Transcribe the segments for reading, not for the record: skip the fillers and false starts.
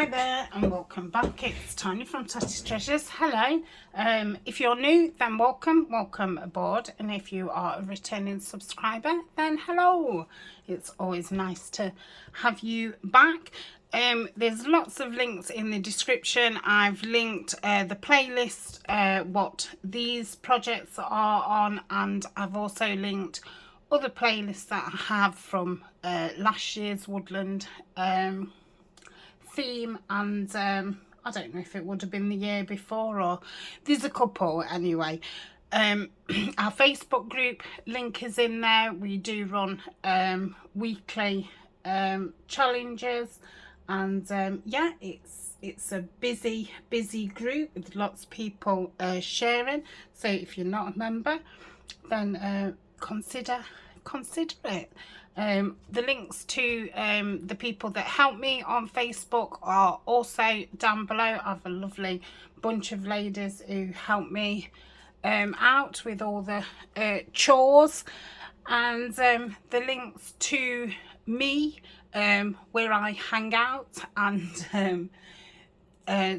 Hi there and welcome back. It's Tony from Tatty's Treasures. Hello. If you're new, then welcome aboard, and if you are a returning subscriber, then hello. It's always nice to have you back. There's lots of links in the description. I've linked the playlist, what these projects are on, and I've also linked other playlists that I have from last year's woodland theme, and I don't know if it would have been the year before, or there's a couple anyway. Our Facebook group link is in there. We do run weekly challenges, and yeah, it's a busy group with lots of people sharing. So if you're not a member, then consider it. The links to the people that help me on Facebook are also down below. I have a lovely bunch of ladies who help me out with all the chores, and the links to me, where I hang out, and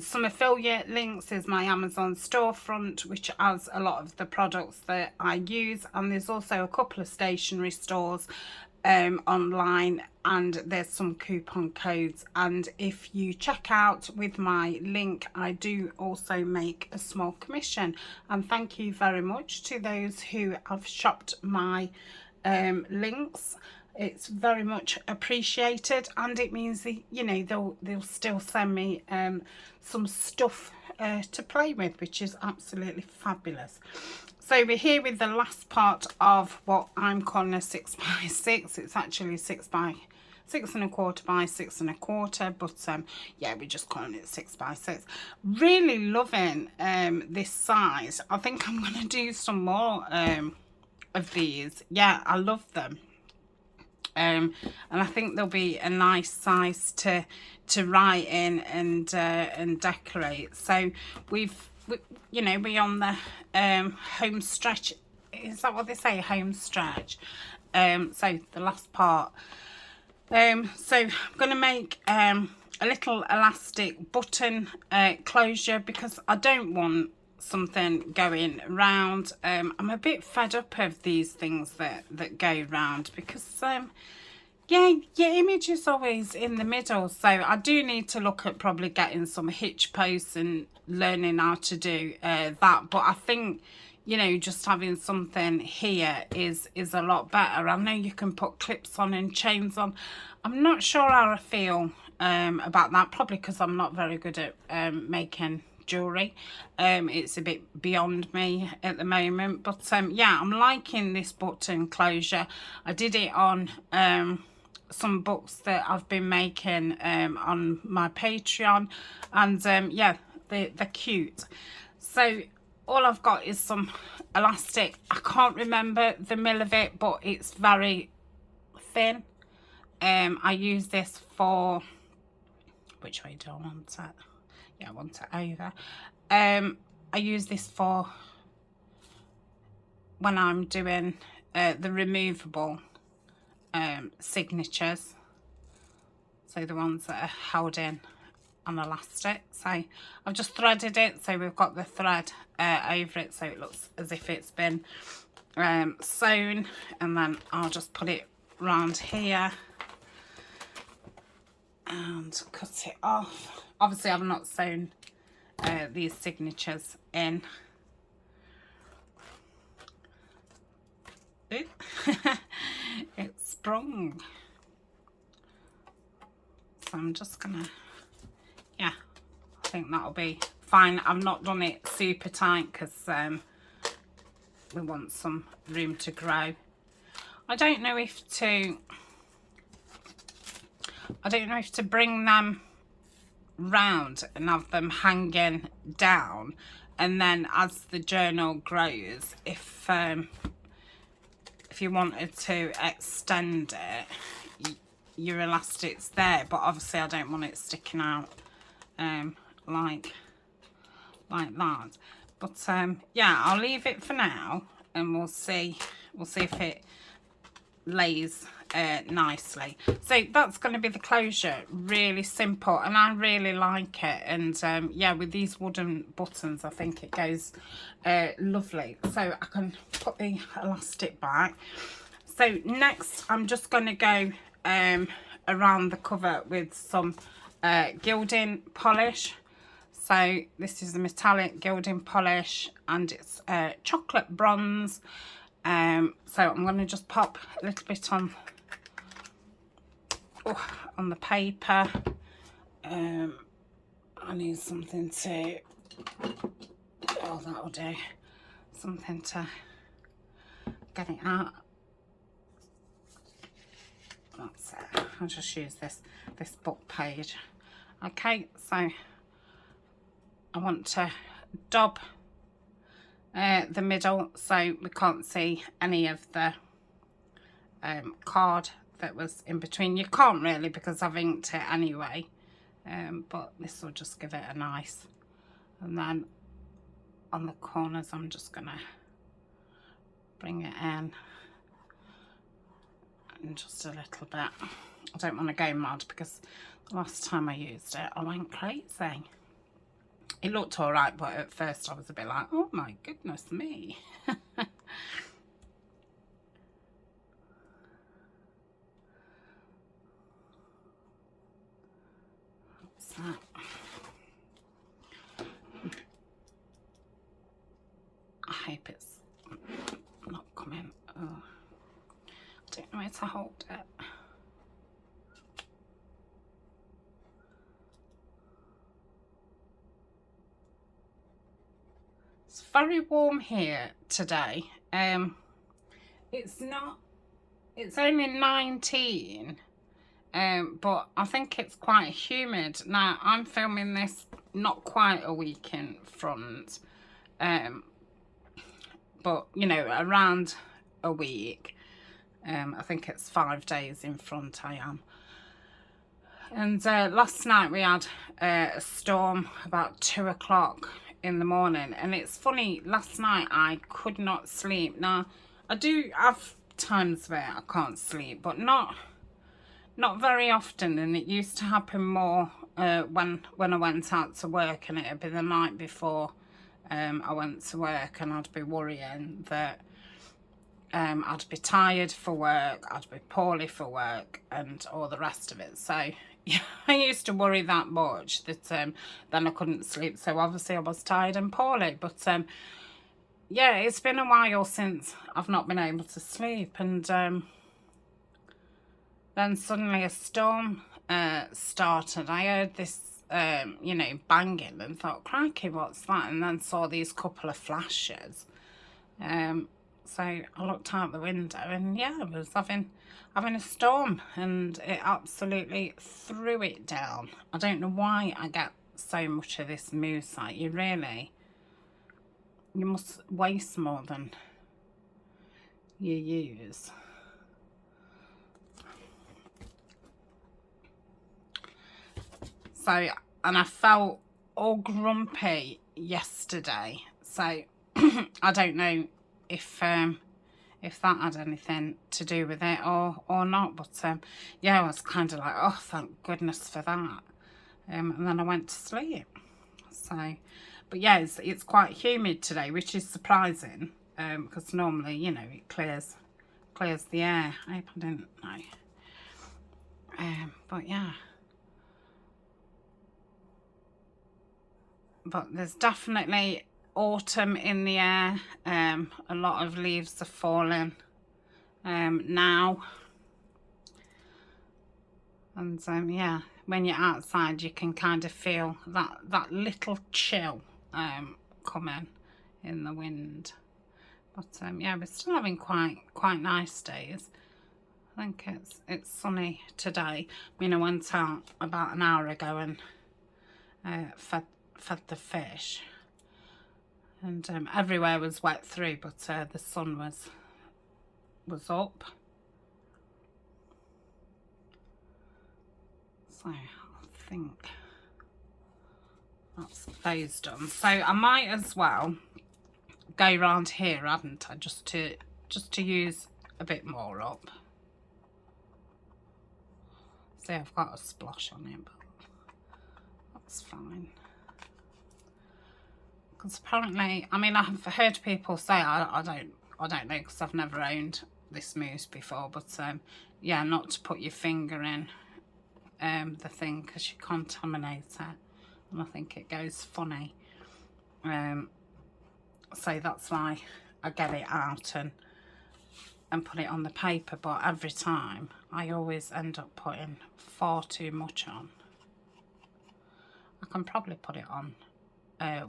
some affiliate links is my Amazon storefront, which has a lot of the products that I use, and there's also a couple of stationery stores online, and there's some coupon codes, and if you check out with my link, I do also make a small commission, and thank you very much to those who have shopped my links. It's very much appreciated, and it means that, you know, they'll still send me some stuff to play with, which is absolutely fabulous. So we're here with the last part of what I'm calling a 6x6. It's actually 6 by 6¼ by 6¼ but yeah, we're just calling it 6x6. Really loving this size. I think I'm going to do some more of these. Yeah, I love them. And I think they'll be a nice size to write in and decorate. So you know, we're on the home stretch. Is that what they say, home stretch? So the last part. So I'm going to make a little elastic button closure, because I don't want something going round. I'm a bit fed up of these things that go round, because yeah, your image is always in the middle. So I do need to look at probably getting some hitch posts and learning how to do that. But I think, you know, just having something here is a lot better. I know you can put clips on and chains on. I'm not sure how I feel about that, probably because I'm not very good at making jewelry. It's a bit beyond me at the moment, but yeah, I'm liking this button closure. I did it on some books that I've been making on my Patreon, and yeah, they're cute. So all I've got is some elastic. I can't remember the mill of it, but it's very thin. I use this for, which way do I want it? Yeah, I want it over. I use this for when I'm doing the removable signatures, so the ones that are held in on elastic. So I've just threaded it, so we've got the thread over it, so it looks as if it's been sewn, and then I'll just put it round here and cut it off. Obviously I've not sewn these signatures in. It sprung, so I'm just gonna, yeah, I think that'll be fine. I've not done it super tight because we want some room to grow. I don't know if to bring them round and have them hanging down, and then as the journal grows, if you wanted to extend it, your elastic's there, but obviously I don't want it sticking out like that. But yeah, I'll leave it for now, and we'll see if it lays nicely. So that's going to be the closure. Really simple, and I really like it. And yeah, with these wooden buttons, I think it goes lovely. So I can put the elastic back. So next, I'm just going to go around the cover with some gilding polish. So this is a metallic gilding polish, and it's chocolate bronze. So I'm going to just pop a little bit on the paper. I need something to, oh, that'll do, something to get it out. That's it. I'll just use this book page. Okay, so I want to dab the middle so we can't see any of the card that was in between. You can't really, because I've inked it anyway, but this will just give it a nice. And then on the corners I'm just gonna bring it in and just a little bit. I don't want to go mad, because the last time I used it I went crazy. It looked all right, but at first I was a bit like, oh my goodness me. What's that? I hope it's not coming. Oh, I don't know where to hold it. It's very warm here today. It's only 19, but I think it's quite humid. Now, I'm filming this not quite a week in front, but, you know, around a week. I think it's 5 days in front I am. And last night we had a storm about 2 o'clock in the morning, and it's funny, last night I could not sleep. Now, I do have times where I can't sleep, but not very often, and it used to happen more when I went out to work, and it'd be the night before I went to work, and I'd be worrying that I'd be tired for work, I'd be poorly for work, and all the rest of it. So yeah, I used to worry that much that then I couldn't sleep. So obviously I was tired and poorly. But yeah, it's been a while since I've not been able to sleep. And then suddenly a storm started. I heard this, you know, banging, and thought, crikey, what's that? And then saw these couple of flashes. So I looked out the window, and yeah, I was having a storm, and it absolutely threw it down. I don't know why I get so much of this mooseite. You must waste more than you use. So, and I felt all grumpy yesterday, so I don't know if that had anything to do with it or not, but yeah, I was kind of like, oh, thank goodness for that. And then I went to sleep. So, but yeah, it's quite humid today, which is surprising, because normally, you know, it clears the air. I hope I didn't know. But yeah. But there's definitely autumn in the air. A lot of leaves are falling now, and yeah, when you're outside you can kind of feel that little chill coming in the wind. But yeah, we're still having quite nice days. I think it's sunny today. I mean, I went out about an hour ago and fed the fish. And everywhere was wet through, but the sun was up. So I think that's those done. So I might as well go round here, hadn't I, just to use a bit more up. See, I've got a splash on it, but that's fine. Because apparently, I mean, I've heard people say, I don't know, because I've never owned this mousse before, but yeah, not to put your finger in the thing because you contaminate it, and I think it goes funny. So that's why I get it out and put it on the paper, but every time I always end up putting far too much on. I can probably put it on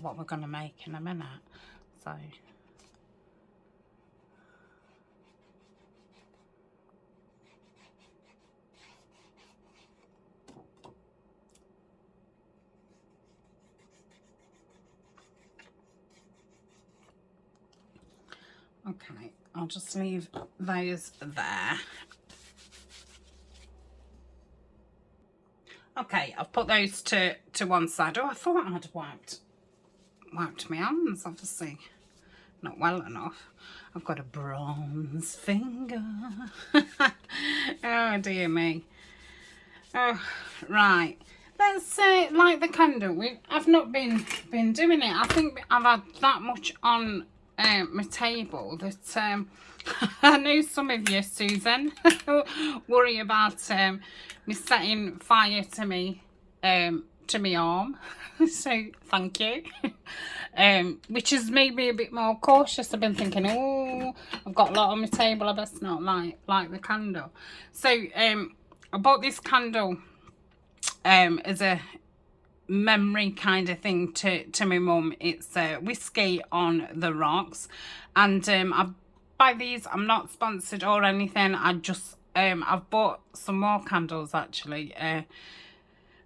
what we're going to make in a minute. So okay, I'll just leave those there. Okay, I've put those to one side. Oh, I thought I'd wiped my hands, obviously not well enough. I've got a bronze finger. Oh dear me. Oh, right. Let's light the candle. I've not been doing it. I think I've had that much on my table that I know some of you, Susan, worry about me setting fire to me arm. So thank you. Which has made me a bit more cautious. I've been thinking, oh, I've got a lot on my table, I best not light the candle. So I bought this candle as a memory kind of thing to my mum. It's whiskey on the rocks, and I buy these. I'm not sponsored or anything. I just I've bought some more candles actually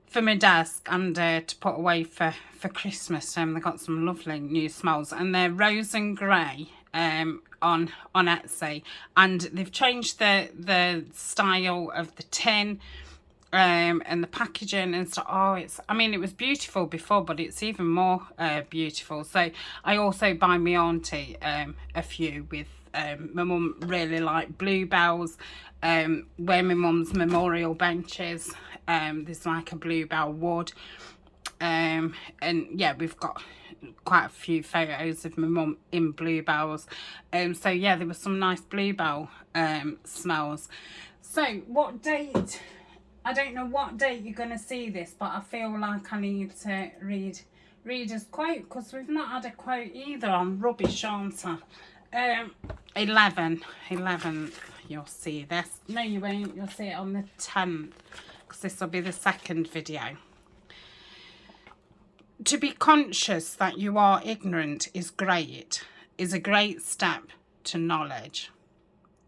for my desk and to put away for Christmas. They've got some lovely new smells, and they're rose and grey on Etsy, and they've changed the style of the tin and the packaging and stuff. Oh, I mean, it was beautiful before, but it's even more beautiful. So I also buy my auntie a few with my mum really liked bluebells, where my mum's memorial benches, there's like a bluebell wood, and yeah, we've got quite a few photos of my mum in bluebells, so yeah, there was some nice bluebell smells. So what date, I don't know what date you're going to see this, but I feel like I need to read reader's quote, because we've not had a quote either. I'm rubbish, aren't I? 11, you'll see this. No, you won't. You'll see it on the 10th, because this will be the second video. To be conscious that you are ignorant is a great step to knowledge.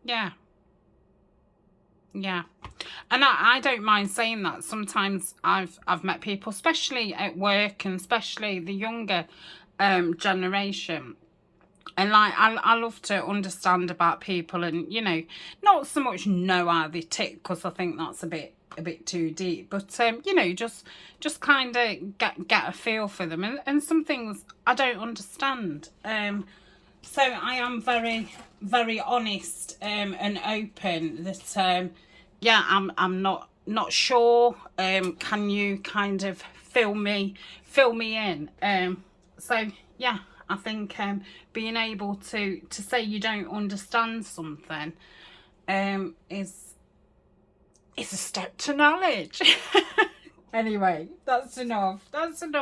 Yeah. Yeah, and I don't mind saying that. Sometimes I've met people, especially at work, and especially the younger generation, and like I love to understand about people, and you know, not so much know how they tick, because I think that's a bit too deep, but you know, just kind of get a feel for them, and some things I don't understand. So I am very honest and open that yeah, I'm not sure. Can you kind of fill me in? So yeah, I think being able to say you don't understand something is a step to knowledge. Anyway, that's enough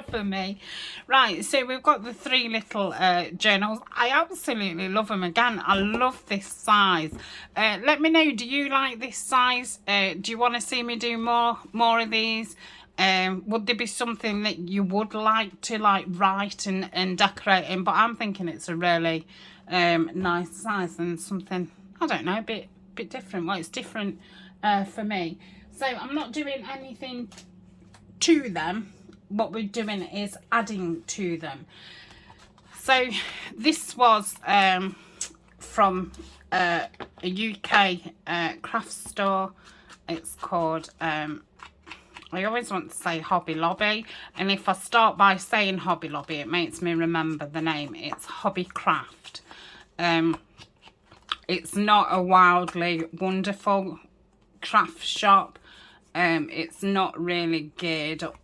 for me. Right, so we've got the 3 little journals. I absolutely love them. Again, I love this size. Let me know, do you like this size? Do you want to see me do more of these? Would there be something that you would like to write and decorate in? But I'm thinking it's a really nice size, and something, I don't know, a bit different. Well, it's different for me. So I'm not doing anything to them. What we're doing is adding to them. So this was from a UK craft store. It's called I always want to say Hobby Lobby, and if I start by saying Hobby Lobby, it makes me remember the name. It's Hobby Craft. It's not a wildly wonderful craft shop. It's not really geared up,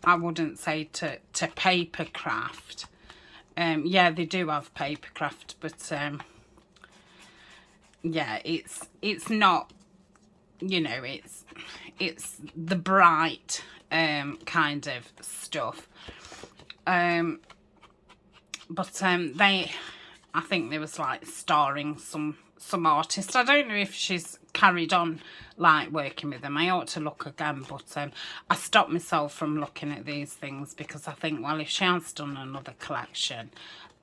I wouldn't say, to paper craft. Yeah, they do have paper craft, but yeah, it's not, you know, it's the bright kind of stuff. But they, I think there was like starring some artist. I don't know if she's carried on like working with them. I ought to look again, but I stopped myself from looking at these things because I think, well, if she has done another collection,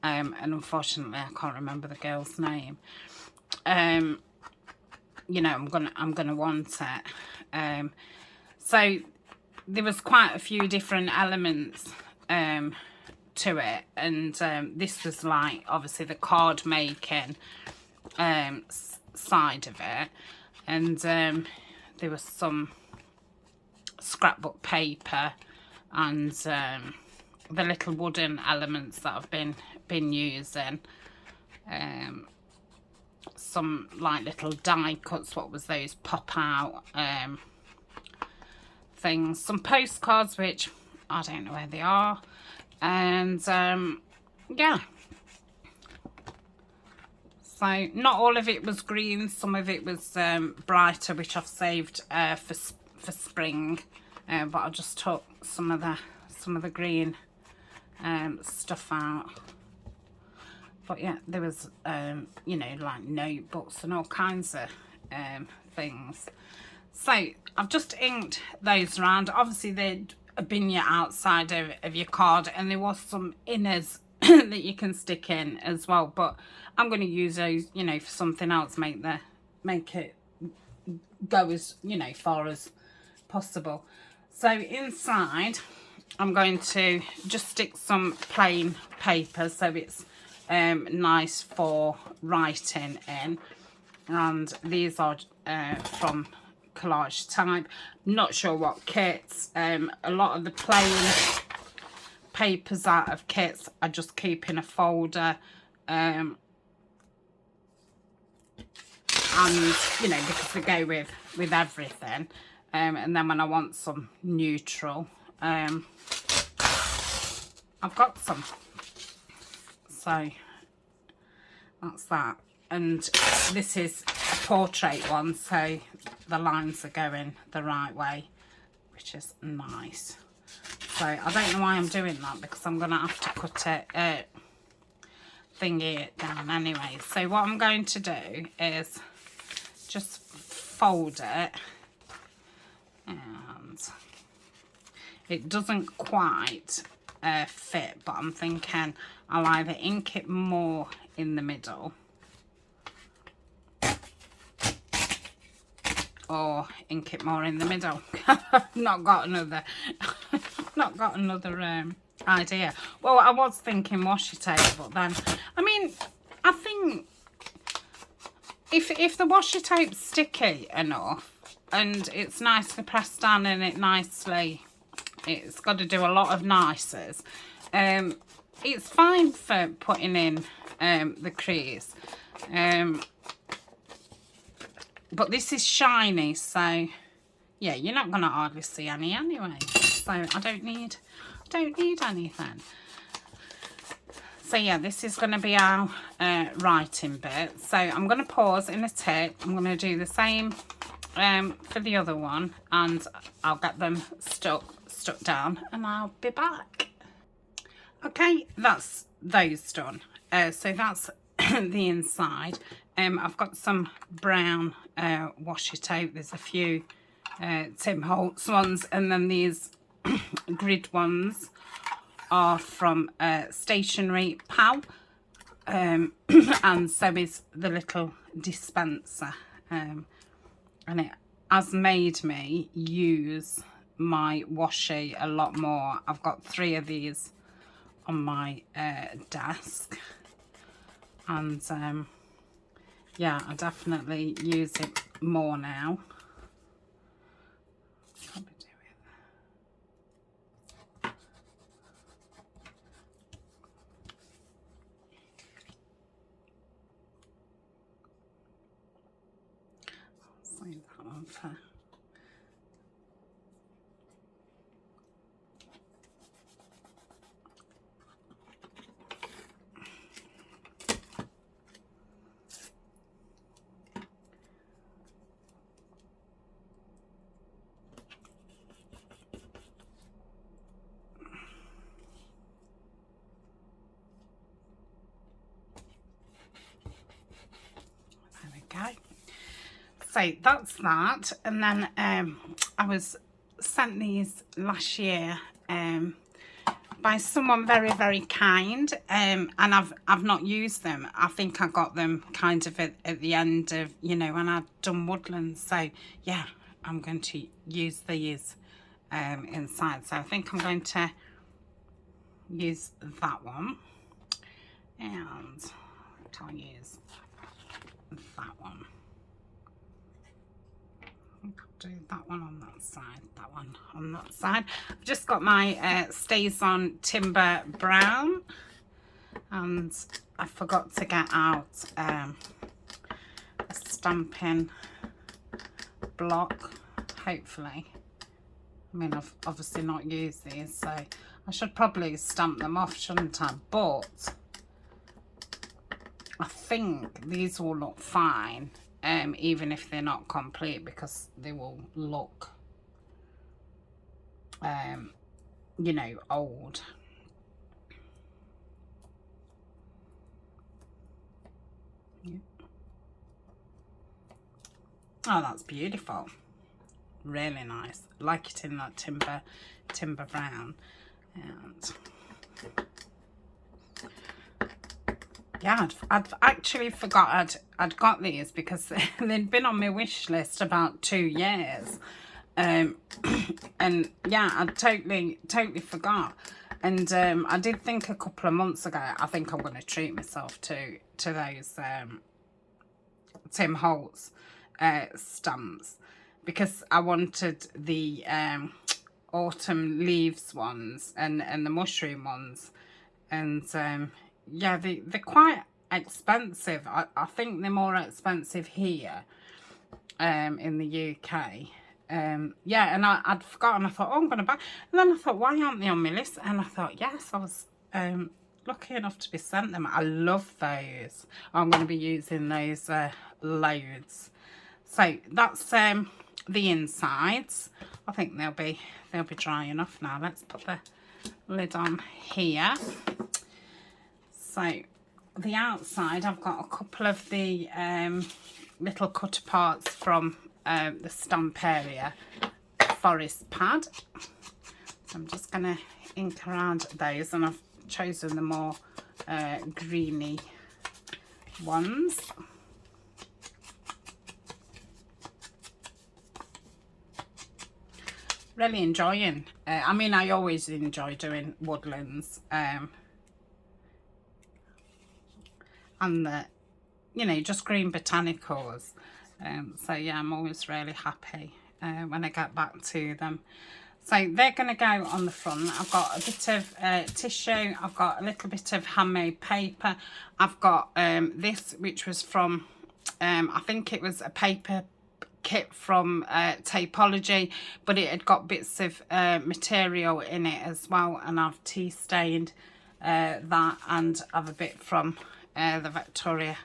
and unfortunately I can't remember the girl's name, you know, I'm gonna want it. So there was quite a few different elements to it, and this was like obviously the card making side of it, and there was some scrapbook paper and the little wooden elements that I've been using, some like little die cuts, what was those pop out things, some postcards which I don't know where they are, and yeah, so not all of it was green, some of it was brighter, which I've saved for spring, but I just took some of the green stuff out. But yeah, there was you know, like notebooks and all kinds of things. So I've just inked those around. Obviously they'd been your outside of your card, and there was some inners that you can stick in as well, but I'm going to use those, you know, for something else, make it go as, you know, far as possible. So inside I'm going to just stick some plain paper so it's nice for writing in, and these are from Collage Type. Not sure what kits. A lot of the plain papers out of kits I just keep in a folder, and you know, because they go with everything, and then when I want some neutral, I've got some. So that's that, and this is a portrait one, so the lines are going the right way, which is nice. So I don't know why I'm doing that, because I'm going to have to cut it, thingy it down anyway. So what I'm going to do is just fold it, and it doesn't quite fit, but I'm thinking I'll either ink it more in the middle or ink it more in the middle. not got another idea. Well, I was thinking washi tape, but then I mean, I think if the washi tape's sticky enough and it's nicely pressed down and it's got to do a lot of nices, it's fine for putting in the crease, but this is shiny, so yeah, you're not going to hardly see any anyway, so I don't need anything. So yeah, this is going to be our writing bit. So I'm going to pause in a tick. I'm going to do the same for the other one, and I'll get them stuck down, and I'll be back. Okay, that's those done. So that's the inside. I've got some brown washi tape. There's a few Tim Holtz ones, and then these grid ones are from Stationery Pal, and so is the little dispenser, and it has made me use my washi a lot more. I've got 3 of these on my desk, and yeah, I definitely use it more now. Save that one for So that's that. And then I was sent these last year by someone very, very kind, and I've not used them. I think I got them kind of at the end of, you know, when I'd done woodlands. So yeah, I'm going to use these inside. So I think I'm going to use that one, and I'll use that one. Do that one on that side, that one on that side. I've just got my Stays On Timber Brown, and I forgot to get out a stamping block, hopefully. I mean, I've obviously not used these, so I should probably stamp them off, shouldn't I? But I think these will look fine, even if they're not complete, because they will look, you know, old. Yeah. Oh, that's beautiful. Really nice. Like it in that timber brown. And yeah, I'd actually forgot I'd got these, because they'd been on my wish list about 2 years, and yeah, I totally forgot. And I did think a couple of months ago, I think I'm going to treat myself to those Tim Holtz stamps, because I wanted the autumn leaves ones and the mushroom ones, and yeah, they're quite expensive. I think they're more expensive here in the UK. Yeah, and I'd forgotten. I thought, oh, I'm going to buy. And then I thought, why aren't they on my list? And I thought, yes, I was lucky enough to be sent them. I love those. I'm going to be using those loads. So that's the insides. I think they'll be dry enough now. Let's put the lid on here. So the outside, I've got a couple of the little cut parts from the Stamperia forest pad. So I'm just going to ink around those, and I've chosen the more greeny ones. Really enjoying. I mean, I always enjoy doing woodlands, and the, you know, just green botanicals. So yeah, I'm always really happy when I get back to them. So they're going to go on the front. I've got a bit of tissue. I've got a little bit of handmade paper. I've got this, which was from, I think it was a paper kit from Tapology, but it had got bits of material in it as well, and I've tea stained that, and I've a bit from the Victoria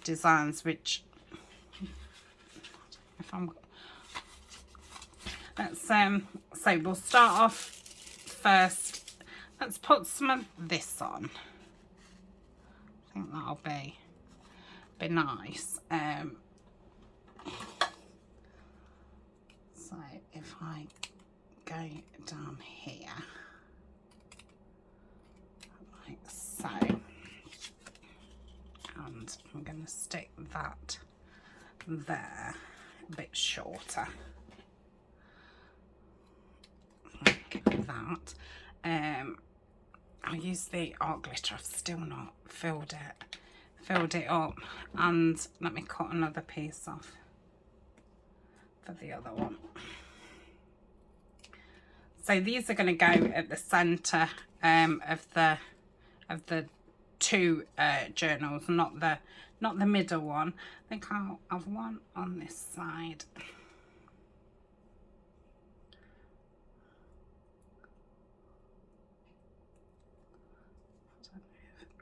Designs, which if I'm, let's so we'll start off first. Let's put some of this on. I think that'll be nice. So if I go down here like so, and I'm going to stick that there a bit shorter, like that. I'll use the art glitter. I've still not filled it up, and let me cut another piece off for the other one. So these are going to go at the centre of the two journals, not the middle one. I think I'll have one on this side.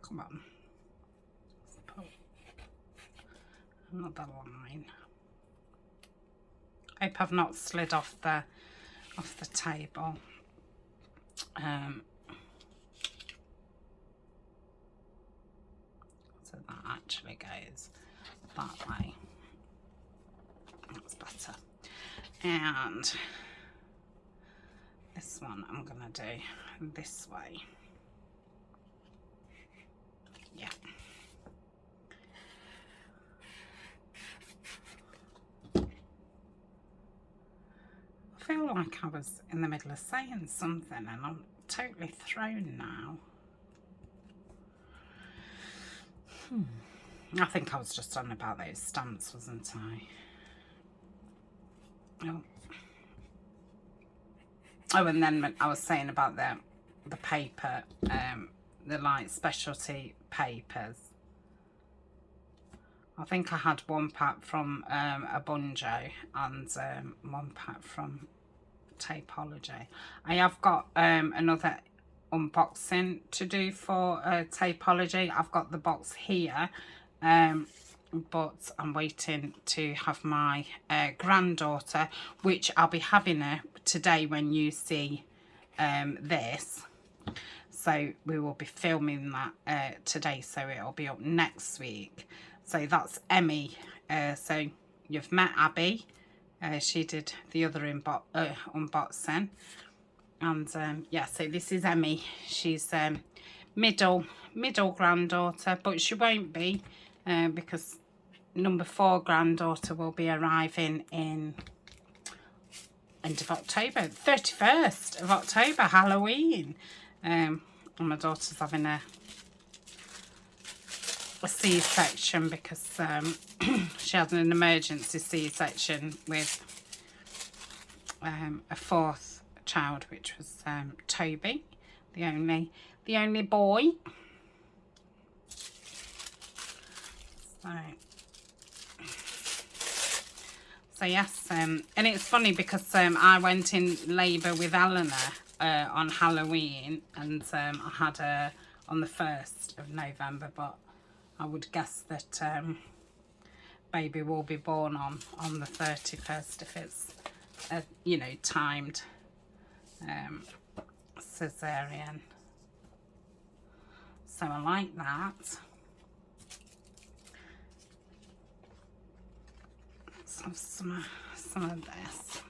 Come on, let's put another line. I hope I've not slid off the table. So that actually goes that way. That's better. And this one I'm gonna do this way. Yeah. I feel like I was in the middle of saying something and I'm totally thrown now. I think I was just on about those stamps, wasn't I? Oh, and then I was saying about the paper, the like specialty papers. I think I had one pack from a Bunjo and one pack from Tapology. I have got another unboxing to do for Tapology. I've got the box here, but I'm waiting to have my granddaughter, which I'll be having her today when you see this. So we will be filming that today, so it'll be up next week. So that's Emmy. So you've met Abby. She did the other unboxing. And yeah, so this is Emmy. She's middle granddaughter, but she won't be because number 4 granddaughter will be arriving in end of October, 31st of October, Halloween. And my daughter's having a C-section because she had an emergency C-section with a 4th child, which was Toby, the only boy. So yes, and it's funny because I went in labour with Eleanor on Halloween, and I had her on the 1st of November, but I would guess that baby will be born on the 31st if it's you know, timed cesarean. So I like that. Let's have some of this.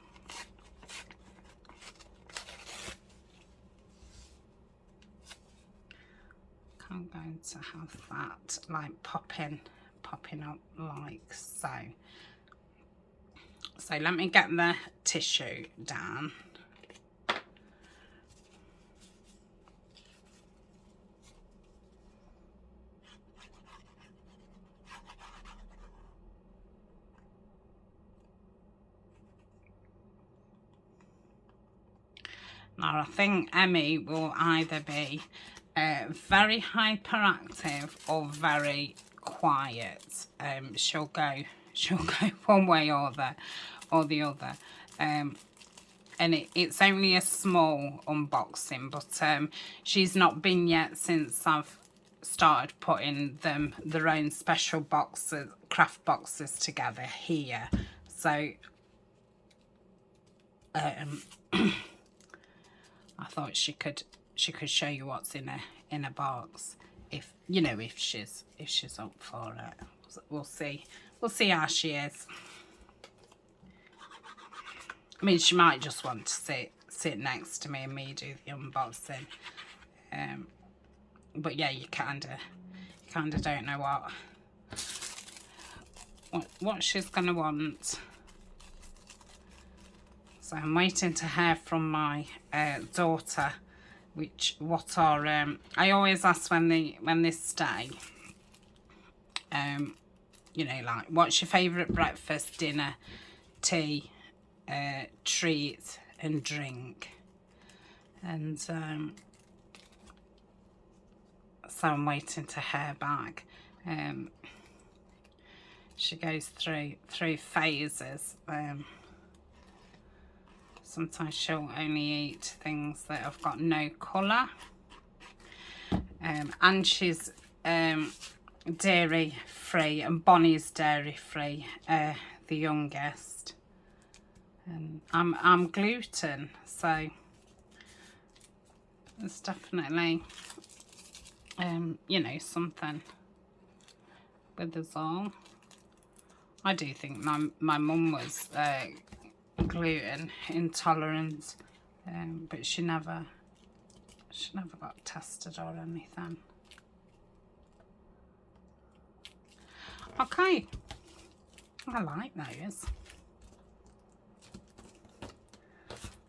I'm going to have that like popping up like so. So let me get the tissue down. Now I think Emmy will either be very hyperactive or very quiet. She'll go one way or the other. And it's only a small unboxing, but she's not been yet since I've started putting their own special boxes, craft boxes together here. So I thought she could show you what's in a box, if you know, if she's up for it. We'll see how she is. I mean, she might just want to sit next to me and me do the unboxing. But yeah, you kinda don't know what she's gonna want. So I'm waiting to hear from my daughter, what are I always ask when they stay, you know, like, what's your favourite breakfast, dinner, tea, treat and drink. And so I'm waiting to hear back. She goes through phases. Sometimes she'll only eat things that have got no colour. And she's dairy free, and Bonnie's dairy free, the youngest. And I'm gluten, so it's definitely you know, something with us all. I do think my mum was gluten intolerant, but she never got tested or anything. Okay, I like those.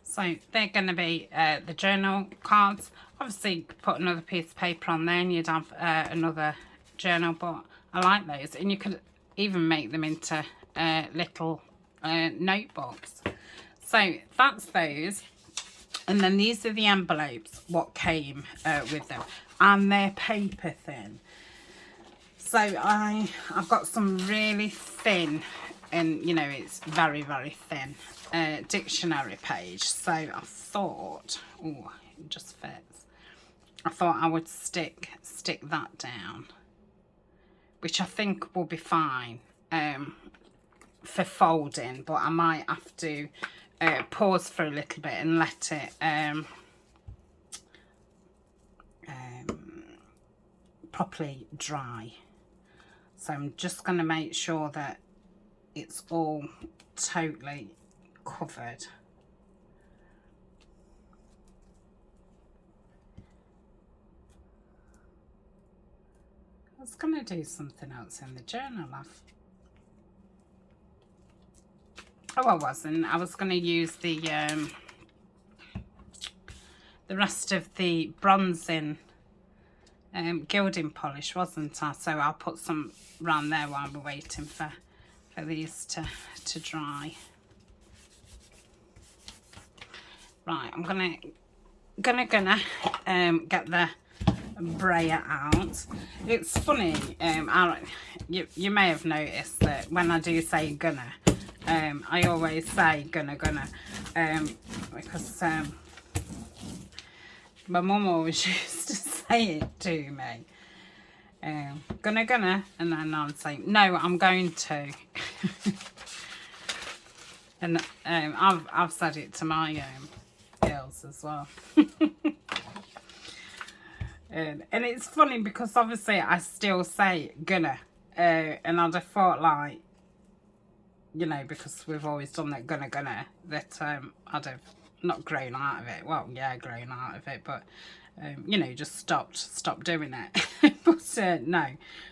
So they're going to be the journal cards. Obviously, you could put another piece of paper on there and you'd have another journal, but I like those. And you could even make them into little notebooks. So that's those. And then these are the envelopes, what came with them. And they're paper thin. So I've got some really thin, and you know, it's very, very thin dictionary page. So I thought, oh, it just fits. I thought I would stick that down, which I think will be fine for folding, but I might have to pause for a little bit and let it properly dry. So I'm just going to make sure that it's all totally covered. I was going to do something else in the journal. Oh, I wasn't. I was going to use the rest of the bronzing gilding polish, wasn't I? So I'll put some around there while we're waiting for these to dry. Right, I'm gonna get the brayer out. It's funny, you may have noticed that when I do say gonna, I always say gonna, because my mum always used to say it to me. Gonna, and then I'd say, no, I'm going to. And I've said it to my girls as well. And it's funny because obviously I still say gonna, and I'd have thought, like, you know, because we've always done that gonna, that I'd have not grown out of it. Well, yeah, grown out of it, but you know, just stopped doing it. But no,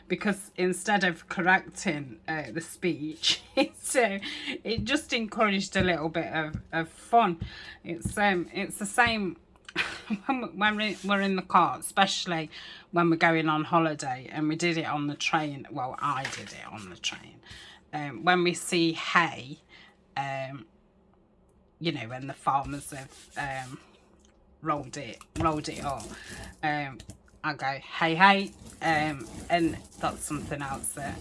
because instead of correcting the speech, it just encouraged a little bit of fun. It's the same when we're in the car, especially when we're going on holiday, and we did it on the train. Well, I did it on the train. When we see hay, you know, when the farmers have rolled it up, I go, hey, and that's something else that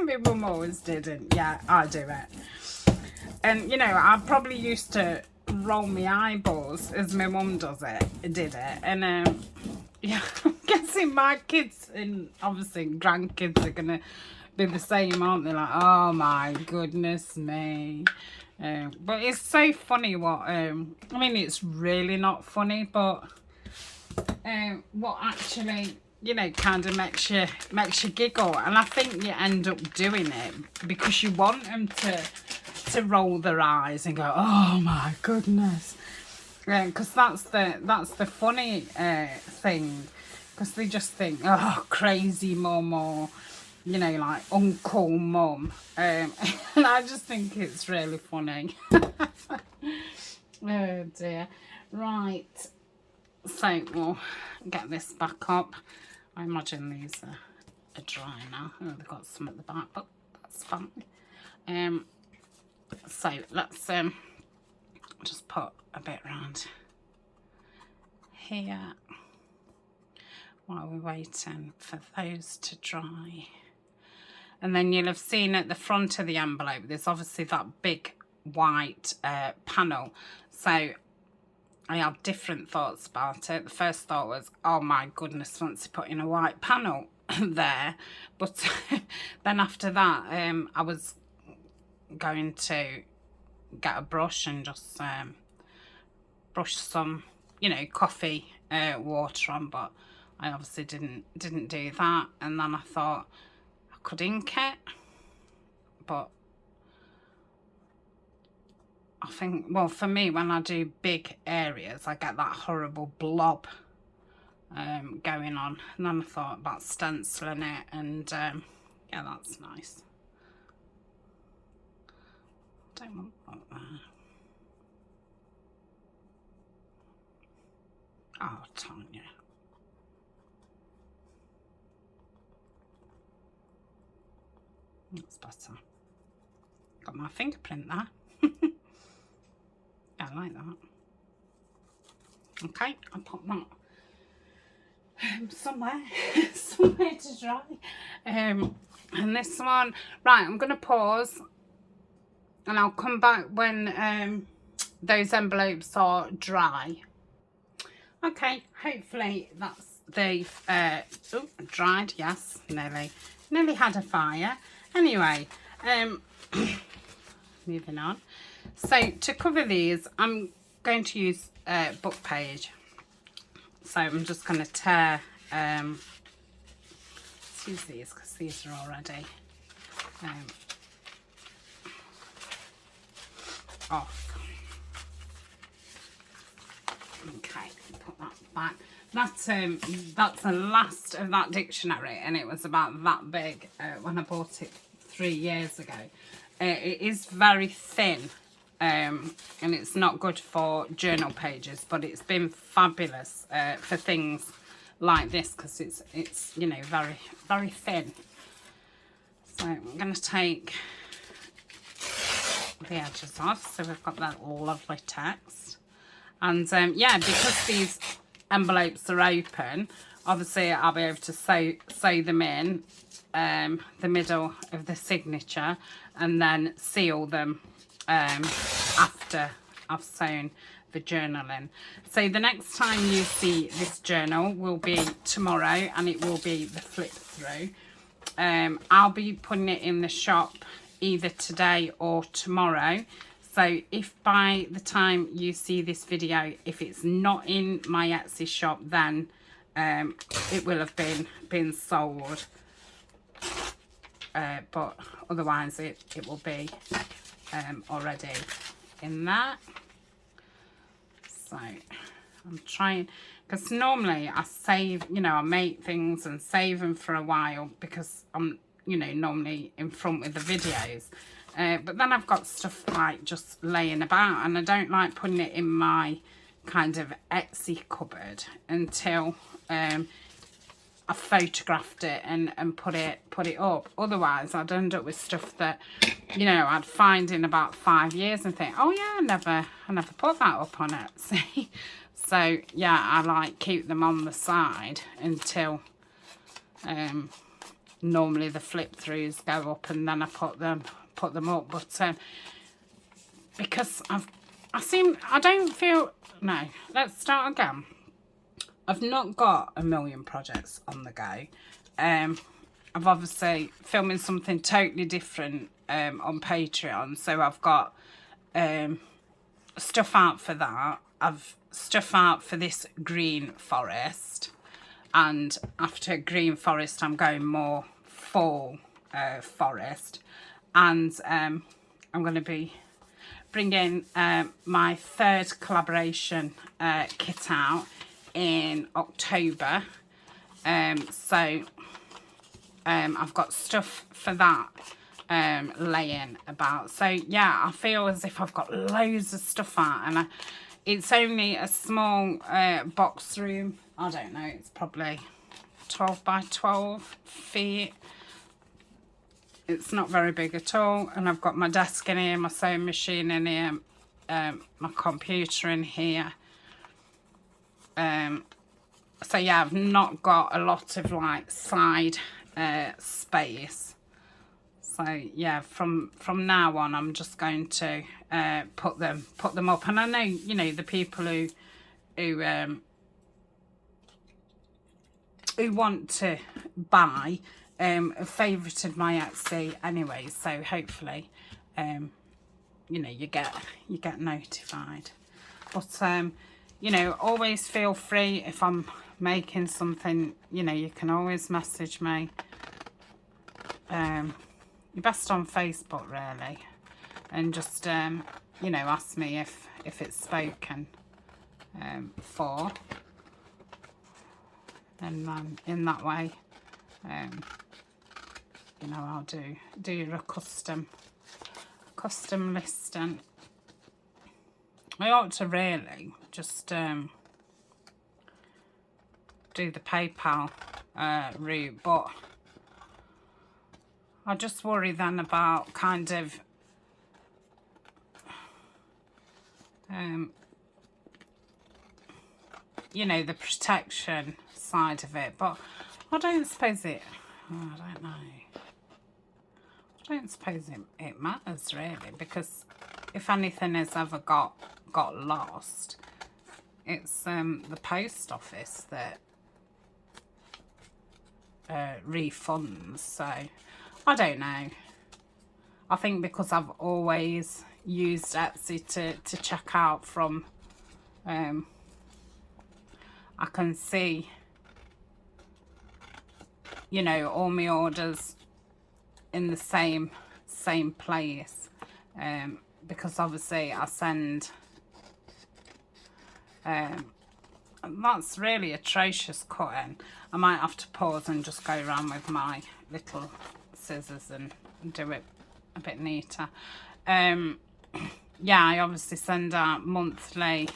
my mum always didn't. Yeah, I do it. And, you know, I probably used to roll my eyeballs as my mum did it. And, yeah, I'm guessing my kids and obviously grandkids are going to be the same, aren't they? Like, oh my goodness me. But it's so funny what, I mean, it's really not funny, but what actually, you know, kind of makes you giggle. And I think you end up doing it because you want them to roll their eyes and go, oh my goodness. Because that's the funny thing, because they just think, oh, crazy mum, or, you know, like Uncle Mum. And I just think it's really funny. Oh dear. Right. So we'll get this back up. I imagine these are dry now. Oh, they've got some at the back, but that's fine. So let's just put a bit around here while we're waiting for those to dry. And then you'll have seen at the front of the envelope, there's obviously that big white panel. So I have different thoughts about it. The first thought was, oh my goodness, fancy putting a white panel there. But then after that, I was going to get a brush and just brush some, you know, coffee water on, but I obviously didn't do that. And then I thought I could ink it, but I think, well, for me, when I do big areas, I get that horrible blob going on. And then I thought about stenciling it, and yeah, that's nice. Don't want that there. Oh, Tanya. That's better. Got my fingerprint there. Yeah, I like that. Okay, I'll pop that somewhere, somewhere to dry. And this one, right, I'm going to pause and I'll come back when those envelopes are dry. Okay, hopefully they've dried. Yes, nearly had a fire. Anyway, moving on. So to cover these, I'm going to use book page. So I'm just going to tear. Let's use these because these are already off. Okay, put that back. That's the last of that dictionary, and it was about that big when I bought it 3 years ago. It is very thin, and it's not good for journal pages, but it's been fabulous for things like this because it's you know, very, very thin. So I'm going to take the edges off, so we've got that lovely text. And yeah, because these envelopes are open, obviously I'll be able to sew them in the middle of the signature and then seal them after I've sewn the journal in. So the next time you see this journal will be tomorrow, and it will be the flip through. I'll be putting it in the shop either today or tomorrow. So if by the time you see this video, if it's not in my Etsy shop, then it will have been sold. But otherwise it will be already in there. So I'm trying, because normally I save, you know, I make things and save them for a while because I'm, you know, normally in front with the videos. But then I've got stuff like just laying about, and I don't like putting it in my kind of Etsy cupboard until I've photographed it and put it up. Otherwise I'd end up with stuff that, you know, I'd find in about 5 years and think, oh yeah, I never put that up on Etsy. So yeah, I like keep them on the side until normally the flip throughs go up, and then I put them up. But because let's start again. I've not got a million projects on the go. I've obviously filming something totally different on Patreon, so I've got stuff out for that. I've stuff out for this green forest, and after green forest I'm going more fall forest. And I'm going to be bringing my 3rd collaboration kit out in October. So I've got stuff for that laying about. So yeah, I feel as if I've got loads of stuff out, and it's only a small box room. I don't know, it's probably 12 by 12 feet. It's not very big at all, and I've got my desk in here, my sewing machine in here, my computer in here. So yeah, I've not got a lot of like side space. So yeah, from now on I'm just going to put them up. And I know, you know, the people who want to buy favorited my Etsy anyway, so hopefully you know, you get notified. But you know, always feel free, if I'm making something, you know, you can always message me. you're best on Facebook really, and just you know, ask me if it's spoken for, and in that way you know, I'll do a custom listing. I ought to really just do the PayPal route, but I just worry then about kind of you know, the protection side of it. But I don't suppose it, oh, I don't know, I don't suppose it matters really, because if anything has ever got lost, it's the post office that refunds. So I don't know. I think because I've always used Etsy to check out from, I can see, you know, all my orders in the same place, because obviously I send that's really atrocious cutting. I might have to pause and just go around with my little scissors and do it a bit neater. Yeah, I obviously send out monthly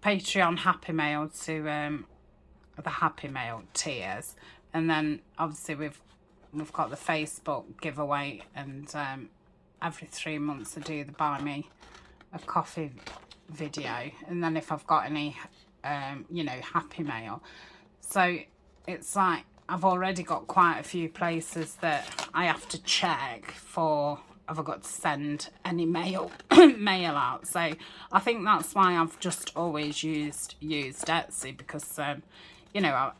Patreon Happy Mail to the Happy Mail tiers, and then obviously we've got the Facebook giveaway, and every 3 months I do the Buy Me a Coffee video, and then if I've got any you know, Happy Mail. So it's like I've already got quite a few places that I have to check for, have I got to send any mail out. So I think that's why I've just always used Etsy, because you know, I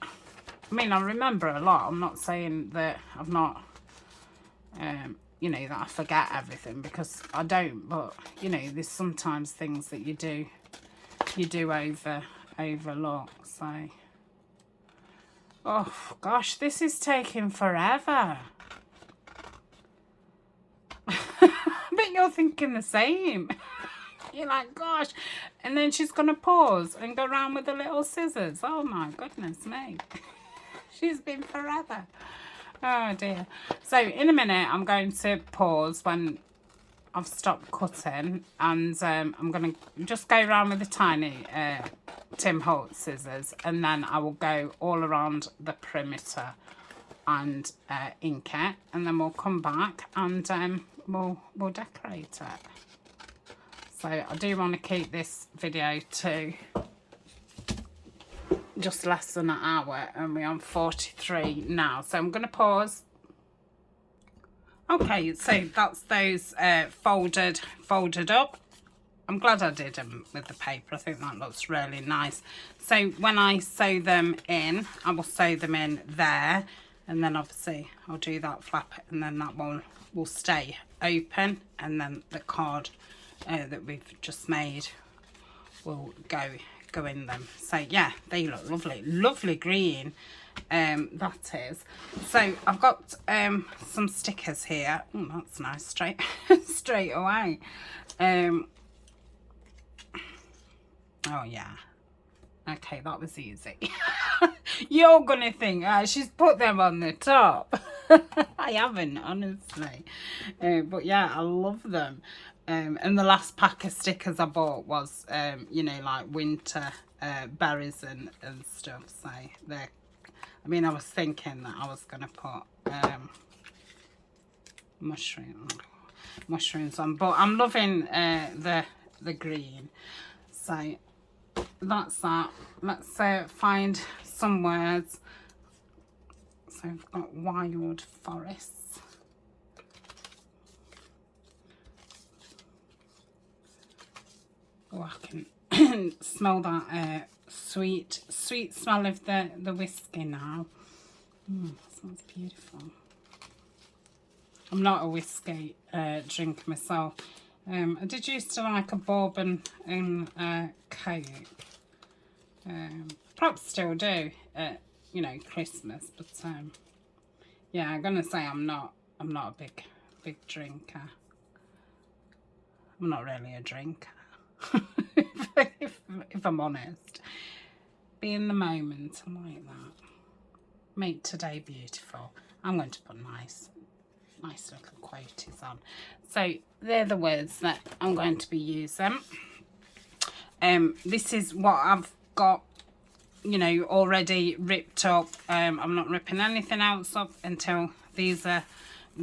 mean, I remember a lot. I'm not saying that I've not you know, that I forget everything, because I don't, but you know, there's sometimes things that you do overlook. So, oh gosh, this is taking forever. But you're thinking the same. You're like, gosh. And then she's gonna pause and go around with the little scissors. Oh my goodness me. She's been forever. Oh dear. So in a minute I'm going to pause when I've stopped cutting, and I'm going to just go around with the tiny Tim Holtz scissors, and then I will go all around the perimeter and ink it, and then we'll come back and we'll decorate it. So I do want to keep this video to just less than an hour, and we're on 43 now, so I'm going to pause. Okay, so that's those folded up. I'm glad I did them with the paper. I think that looks really nice. So when I sew them in, I will sew them in there, and then obviously I'll do that flap, and then that one will stay open, and then the card that we've just made will go in them. So yeah, they look lovely green, that is. So I've got some stickers here. Oh, that's nice, straight away. Oh yeah, okay, that was easy. You're gonna think she's put them on the top. I haven't, honestly, but yeah, I love them. And the last pack of stickers I bought was, you know, like winter berries and stuff. So they're, I mean, I was thinking that I was going to put mushrooms on, but I'm loving the green. So that's that. Let's find some words. So we've got wild forests. Oh, I can smell that sweet smell of the whiskey now. Smells beautiful. I'm not a whiskey drinker myself. I did used to like a bourbon and Coke. Perhaps still do at, you know, Christmas, but Yeah, I'm gonna say I'm not a big drinker. I'm not really a drinker. if I'm honest. Be in the moment, I like that. Make today beautiful. I'm going to put nice little quotes on. So they're the words that I'm going to be using. This is what I've got, you know, already ripped up. I'm not ripping anything else up until these are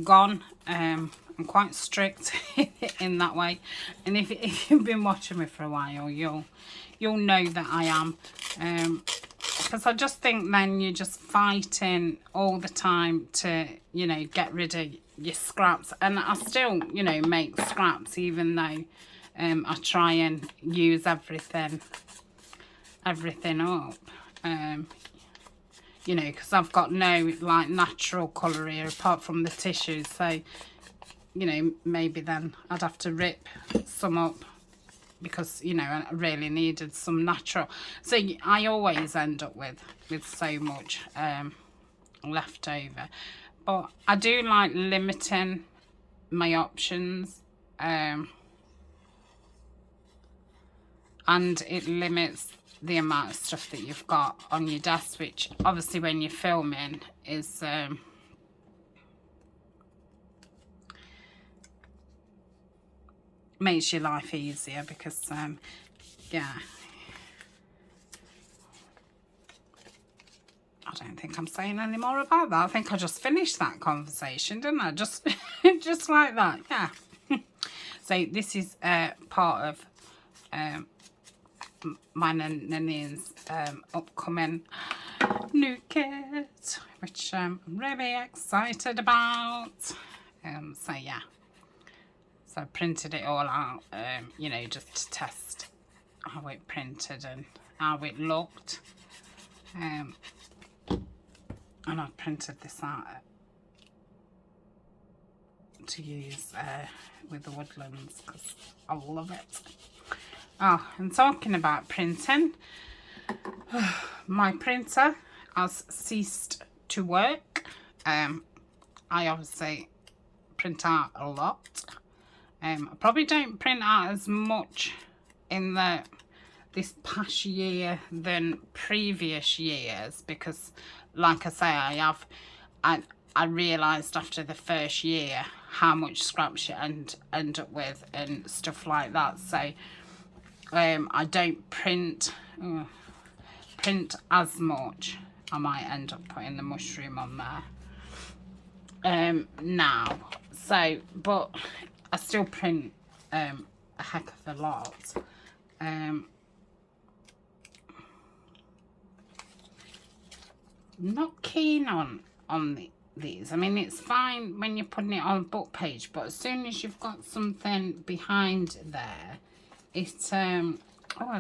gone. I'm quite strict in that way, and if you've been watching me for a while, you'll know that I am, because I just think then you're just fighting all the time to, you know, get rid of your scraps. And I still, you know, make scraps, even though I try and use everything up, you know, because I've got no like natural colour here apart from the tissues. So, you know, maybe then I'd have to rip some up, because, you know, I really needed some natural. So I always end up with so much left over. But I do like limiting my options, and it limits the amount of stuff that you've got on your desk, which obviously when you're filming is makes your life easier, because yeah, I don't think I'm saying any more about that. I think I just finished that conversation, didn't I? Just just like that. Yeah. So this is part of mine and Nini's upcoming new kit, which I'm really excited about. So yeah, so I printed it all out, you know, just to test how it printed and how it looked. And I printed this out to use with the woodlands, because I love it. Oh, and talking about printing, my printer has ceased to work. I obviously print out a lot. I probably don't print out as much in this past year than previous years, because, like I say, I realised after the first year how much scraps you end up with and stuff like that. So I don't print as much. I might end up putting the mushroom on there now. So, but I still print a heck of a lot. Not keen on these. I mean, it's fine when you're putting it on a book page, but as soon as you've got something behind there, it's oh,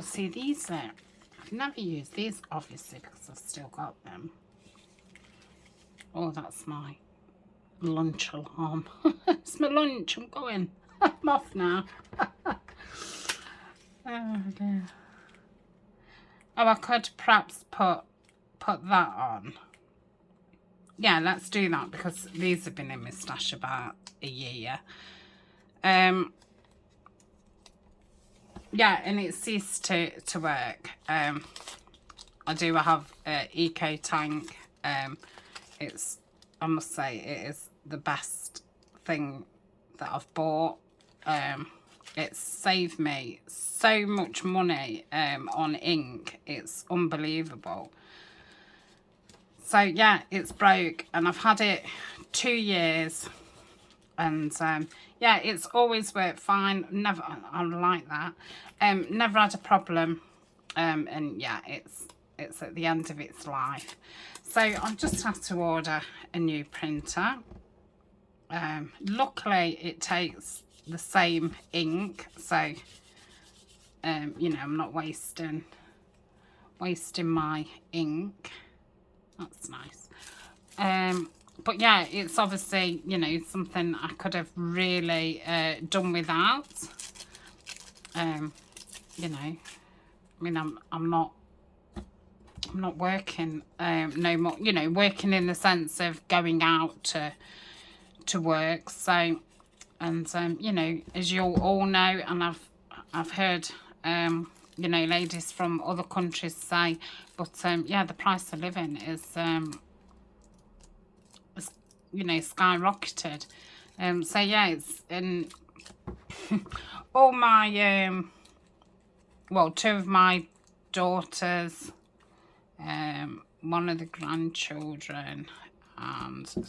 see, these are, I've never used these, obviously, because I've still got them. Oh, that's my lunch alarm. It's my lunch, I'm going. I'm off now. Oh dear. Oh, I could perhaps put that on. Yeah, let's do that, because these have been in my stash about a year. Yeah, and it ceased to work. I do have Eco Tank. It's, I must say, it is the best thing that I've bought. It's saved me so much money on ink. It's unbelievable. So yeah, it's broke, and I've had it 2 years, and yeah, it's always worked fine. Never, I like that. Never had a problem, and yeah, it's at the end of its life. So I've just had to order a new printer. Luckily, it takes the same ink, so you know, I'm not wasting my ink. That's nice. But yeah, it's obviously, you know, something I could have really done without. You know, I mean, I'm not I'm not working no more, you know, working in the sense of going out to work. So, and you know, as you all know, and I've heard you know, ladies from other countries say, but yeah, the price of living is you know, skyrocketed. So yeah, it's and all my well, two of my daughters, one of the grandchildren, and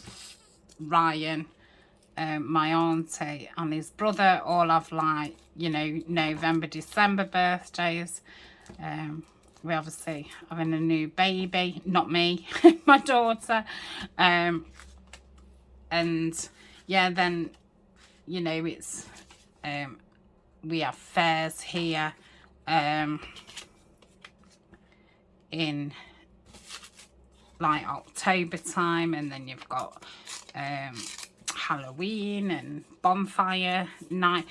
Ryan, my auntie and his brother all have, like, you know, November, December birthdays. We obviously having a new baby, not me, my daughter. And yeah, then, you know, it's we have fairs here in like October time, and then you've got Halloween and bonfire night.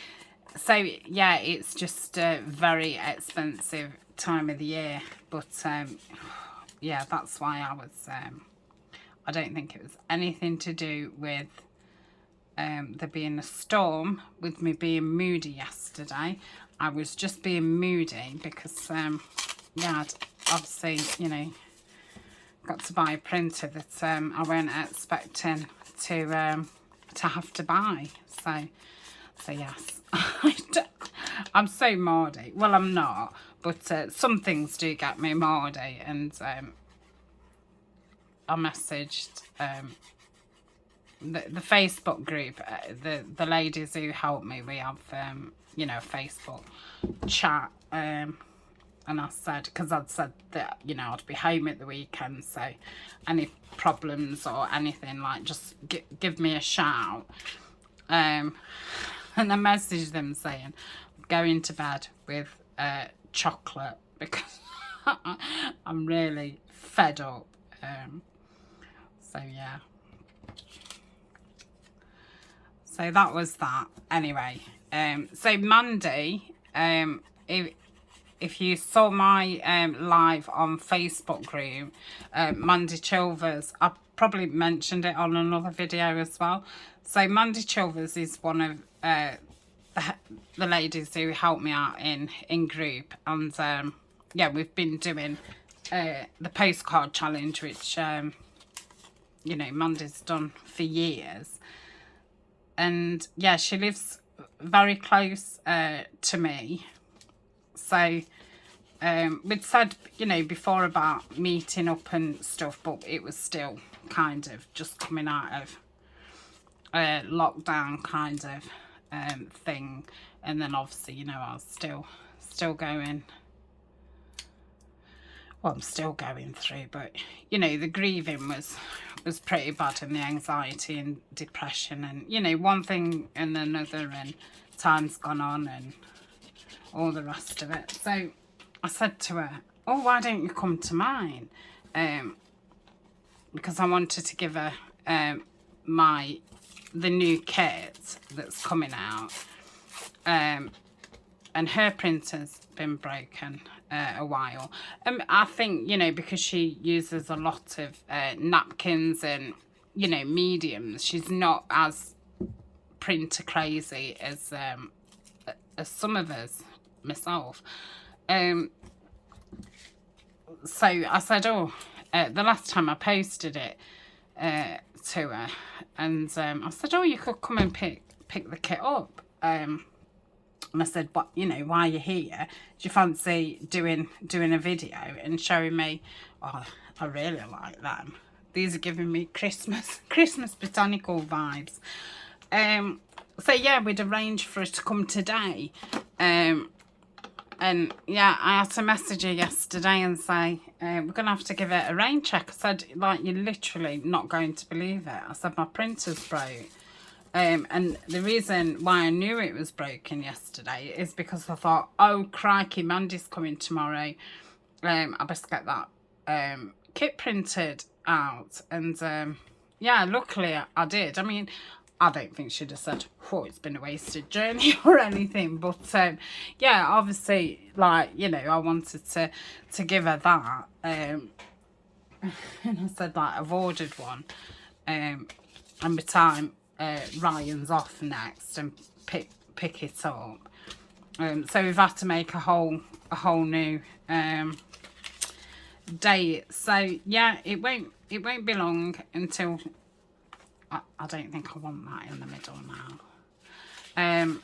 So yeah, it's just a very expensive time of the year. But yeah, that's why I was I don't think it was anything to do with there being a storm, with me being moody yesterday. I was just being moody because yeah, I'd obviously, you know, got to buy a printer that I weren't expecting to have to buy. So yes, I'm so moody. Well, I'm not, but some things do get me moody, and I messaged the Facebook group, the ladies who helped me. We have you know, a Facebook chat, and I said, because I'd said that, you know, I'd be home at the weekend, so any problems or anything, like, just give me a shout. And I messaged them saying, going to bed with chocolate, because I'm really fed up. So yeah. So that was that. Anyway, so Monday, if you saw my live on Facebook group, Mandy Chilvers, I probably mentioned it on another video as well. So Mandy Chilvers is one of the ladies who helped me out in group, and yeah, we've been doing the postcard challenge, which you know, Mandy's done for years. And yeah, she lives very close to me. So we'd said, you know, before about meeting up and stuff, but it was still kind of just coming out of lockdown kind of thing. And then obviously, you know, I was still going. Well, I'm still going through, but you know, the grieving was pretty bad, and the anxiety and depression, and you know, one thing and another, and time's gone on and all the rest of it. So I said to her, oh, why don't you come to mine? Because I wanted to give her the new kit that's coming out, and her printer's been broken a while. I think, you know, because she uses a lot of napkins and, you know, mediums, she's not as printer crazy as some of us, myself. So I said, oh, the last time I posted it to her, and I said, oh, you could come and pick the kit up. And I said, but you know, while you're here, do you fancy doing a video and showing me? Oh, I really like them. These are giving me Christmas botanical vibes. So yeah, we'd arranged for her to come today. And yeah, I had to message her yesterday and say, we're going to have to give it a rain check. I said, like, you're literally not going to believe it. I said, my printer's broke. And the reason why I knew it was broken yesterday is because I thought, oh, crikey, Mandy's coming tomorrow. I best get that kit printed out. And yeah, luckily I did. I mean, I don't think she'd have said, oh, it's been a wasted journey or anything. But yeah, obviously, like, you know, I wanted to give her that. And I said, like, I've ordered one. And by the time Ryan's off next and pick it up. So we've had to make a whole new date. So yeah, it won't be long until I don't think I want that in the middle now.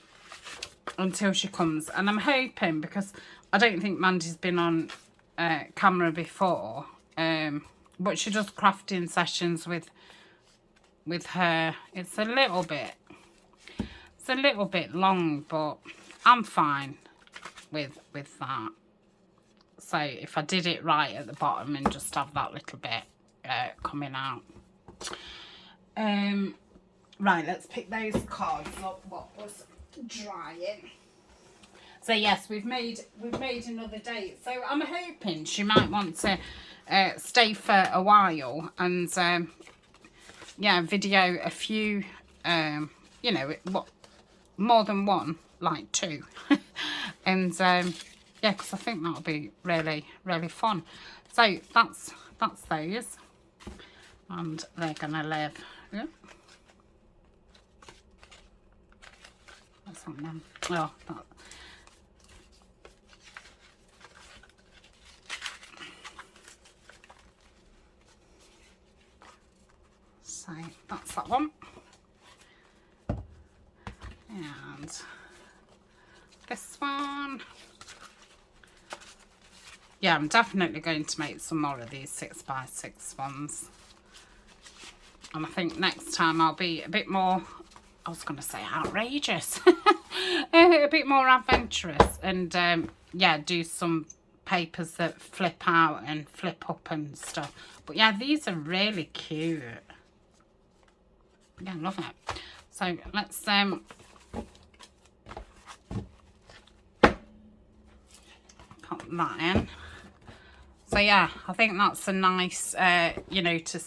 Until she comes, and I'm hoping, because I don't think Mandy's been on camera before, but she does crafting sessions with her. It's a little bit long, but I'm fine with that. So if I did it right at the bottom and just have that little bit coming out. Right, let's pick those cards up, what was drying. So yes, we've made another date. So I'm hoping she might want to stay for a while and yeah, video a few, you know, what, more than one, like 2. And yeah, because I think that'll be really fun. So that's those, and they're gonna live. Yeah. That's on them. Oh, that. So that's that one. And this one. Yeah, I'm definitely going to make some more of these 6x6 ones. And I think next time I'll be a bit more, I was going to say outrageous, a bit more adventurous, and yeah, do some papers that flip out and flip up and stuff. But yeah, these are really cute. Yeah, love it. So let's pop that in. So yeah, I think that's a nice, you know, to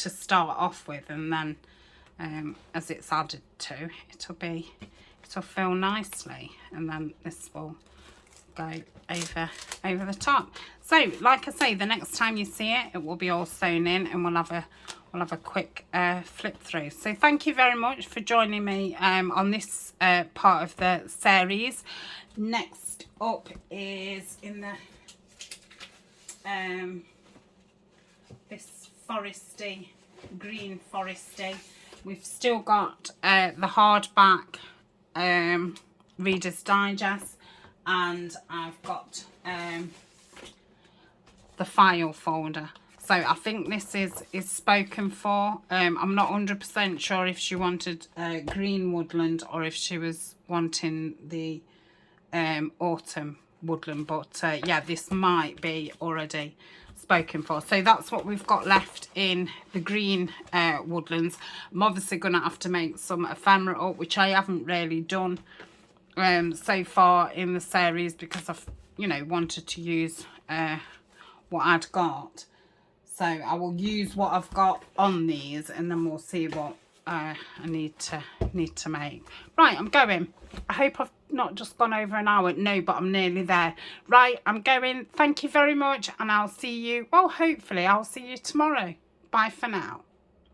start off with, and then as it's added to, it'll fill nicely, and then this will go over the top. So like I say, the next time you see it, it will be all sewn in, and we'll have a quick flip through. So thank you very much for joining me on this part of the series. Next up is in the this foresty, green foresty. We've still got the hardback Reader's Digest, and I've got the file folder. So I think this is spoken for. I'm not 100% sure if she wanted green woodland or if she was wanting the autumn woodland, but yeah, this might be already spoken for. So that's what we've got left in the green woodlands. I'm obviously going to have to make some ephemeral, which I haven't really done so far in the series, because I've, you know, wanted to use what I'd got. So I will use what I've got on these, and then we'll see what I need to make. Right, I'm going. I hope I've not just gone over an hour. No, but I'm nearly there. Right, I'm going. Thank you very much, and I'll see you, well, hopefully I'll see you tomorrow. Bye for now.